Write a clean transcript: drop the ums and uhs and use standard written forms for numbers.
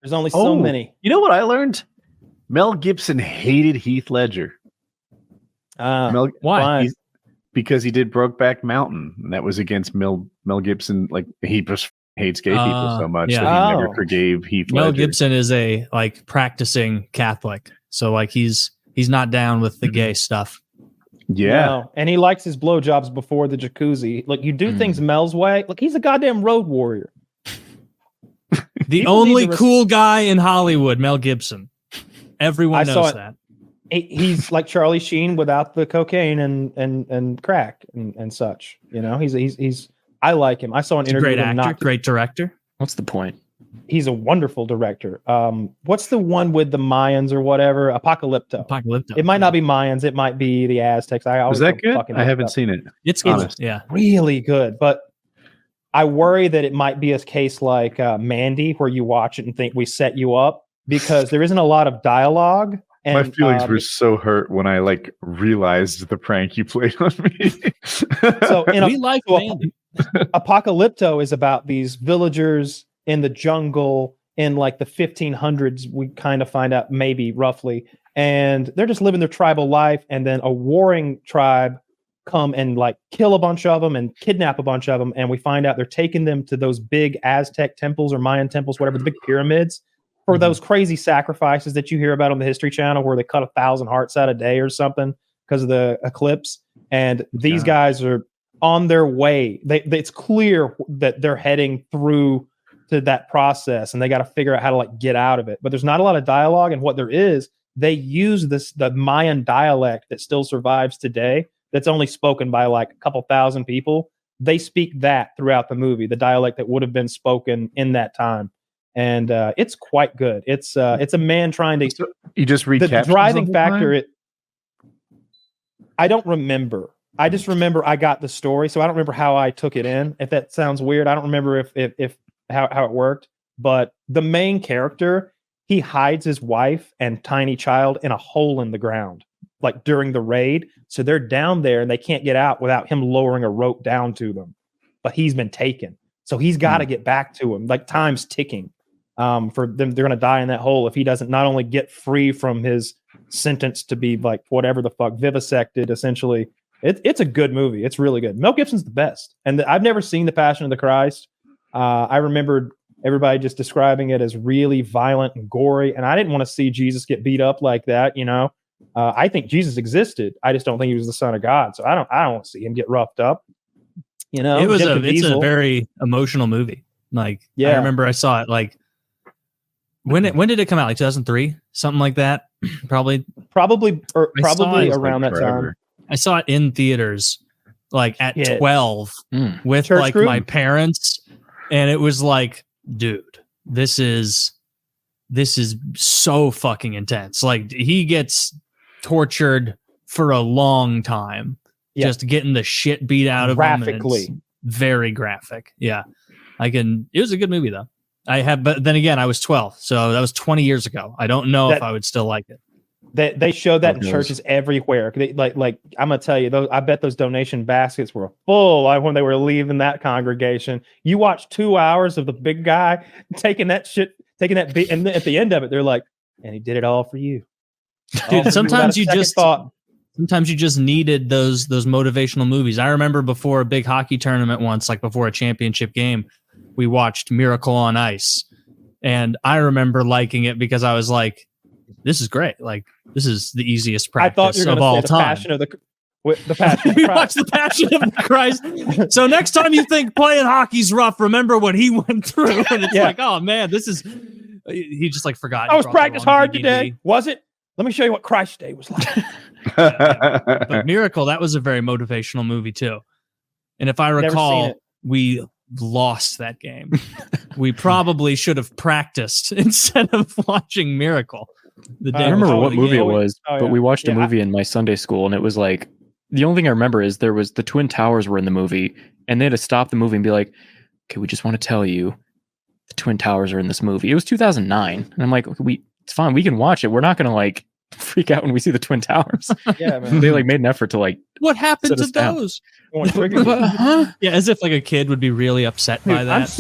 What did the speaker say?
There's only so many. You know what I learned? Mel Gibson hated Heath Ledger. Why? Because he did Brokeback Mountain, and that was against Mel Gibson. Like, he just hates gay people so much that he never forgave Heath Ledger. Mel Gibson is a practicing Catholic, so he's not down with the gay stuff. Yeah, no. And he likes his blowjobs before the jacuzzi. Look, you do things Mel's way. Look, he's a goddamn road warrior. The only cool guy in Hollywood, Mel Gibson. Everyone knows that. He's like Charlie Sheen without the cocaine and crack and such. You know, he's I like him. I saw an interview with him. Great actor, great director. What's the point? He's a wonderful director. What's the one with the Mayans or whatever? Apocalypto. It might not be Mayans. It might be the Aztecs. Was that good? I haven't seen it. It's good. Yeah, really good. But I worry that it might be a case like Mandy, where you watch it and think we set you up, because there isn't a lot of dialogue. And, my feelings were so hurt when I realized the prank you played on me. So Apocalypto is about these villagers in the jungle in the 1500s. We kind of find out, maybe roughly, and they're just living their tribal life. And then a warring tribe come and kill a bunch of them and kidnap a bunch of them. And we find out they're taking them to those big Aztec temples or Mayan temples, whatever, the big pyramids, for those crazy sacrifices that you hear about on the History Channel, where they cut 1,000 hearts out a day or something because of the eclipse. And these guys are on their way. It's clear that they're heading through to that process, and they got to figure out how to get out of it. But there's not a lot of dialogue, and what there is, they use the Mayan dialect that still survives today, that's only spoken by a couple thousand people. They speak that throughout the movie, the dialect that would have been spoken in that time. And it's quite good. It's a man trying to. You just recap the driving factor. I don't remember. I just remember I got the story, so I don't remember how I took it in. If that sounds weird, I don't remember if how it worked. But the main character, he hides his wife and tiny child in a hole in the ground, during the raid. So they're down there and they can't get out without him lowering a rope down to them. But he's been taken, so he's got to get back to him. Time's ticking. For them, they're going to die in that hole if he doesn't not only get free from his sentence to be whatever the fuck, vivisected, essentially. It's a good movie. It's really good. Mel Gibson's the best. And I've never seen The Passion of the Christ. I remembered everybody just describing it as really violent and gory, and I didn't want to see Jesus get beat up like that. I think Jesus existed. I just don't think he was the Son of God. So I don't want to see him get roughed up. It's a very emotional movie. I remember I saw it when did it come out? 2003, something like that. Probably around that time. I saw it in theaters at 12 with Church my parents, and it was dude, this is so fucking intense. He gets tortured for a long time, just getting the shit beat out of him. Graphically, very graphic. Yeah, it was a good movie though. But then again, I was 12, so that was 20 years ago. I don't know if I would still like it. They showed that in churches everywhere. I'm gonna tell you, I bet those donation baskets were full when they were leaving that congregation. You watch 2 hours of the big guy taking that beat, and at the end of it, they're like, "And he did it all for you." Dude, sometimes you just needed those motivational movies. I remember before a big hockey tournament once, before a championship game, we watched Miracle on Ice, and I remember liking it because I was like, "This is great! This is the easiest practice of all time." The Passion. We watched The Passion of the Christ. So next time you think playing hockey's rough, remember what he went through, and it's oh man, this is. He just forgot. I was practiced hard today. Was it? Let me show you what Christ Day was like. But Miracle, that was a very motivational movie too. And if I recall, we lost that game. We probably should have practiced instead of watching Miracle. I remember what movie it was, but we watched a movie in my Sunday school, and it was the only thing I remember is there was the Twin Towers were in the movie, and they had to stop the movie and be like, "Okay, we just want to tell you the Twin Towers are in this movie." It was 2009, and I'm like, "Okay, it's fine, we can watch it. We're not gonna freak out when we see the Twin Towers." Yeah, man. They made an effort to what happened to those? Yeah, as if a kid would be really upset by that.